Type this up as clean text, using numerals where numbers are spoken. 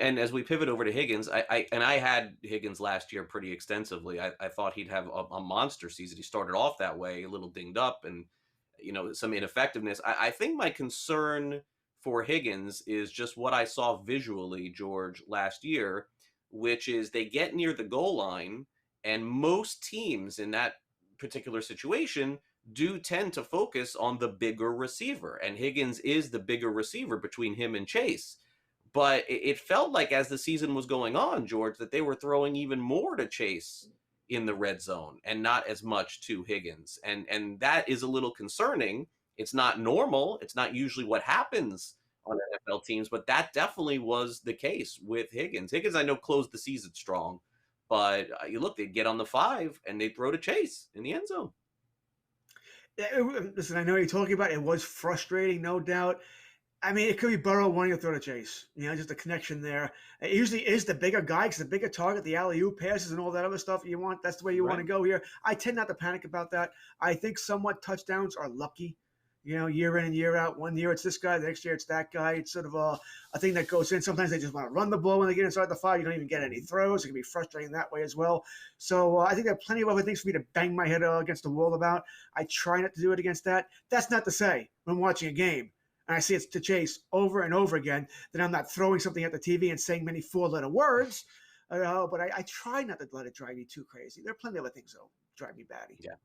And as we pivot over to Higgins, I had Higgins last year pretty extensively. I thought he'd have a monster season. He started off that way, a little dinged up, and some ineffectiveness. I think my concern for Higgins is just what I saw visually, George, last year, which is they get near the goal line, and most teams in that particular situation do tend to focus on the bigger receiver, and Higgins is the bigger receiver between him and Chase. But it felt like as the season was going on, George, that they were throwing even more to Chase in the red zone and not as much to Higgins. And that is a little concerning. It's not normal. It's not usually what happens on NFL teams, but that definitely was the case with Higgins. Higgins, I know, closed the season strong, but you look, they'd get on the 5 and they'd throw to Chase in the end zone. Listen, I know what you're talking about. It was frustrating, no doubt. I mean, it could be Burrow wanting to throw to Chase. Just a connection there. It usually is the bigger guy because the bigger target, the alley-oop passes and all that other stuff you want. That's the way you want to Right. go here. I tend not to panic about that. I think somewhat touchdowns are lucky. Year in and year out. One year it's this guy, the next year it's that guy. It's sort of a thing that goes in. Sometimes they just want to run the ball when they get inside the 5. You don't even get any throws. It can be frustrating that way as well. So I think there are plenty of other things for me to bang my head against the wall about. I try not to do it against that. That's not to say when watching a game and I see it's to Chase over and over again, then I'm not throwing something at the TV and saying many 4-letter words. But I try not to let it drive me too crazy. There are plenty of other things that'll drive me batty. Yeah.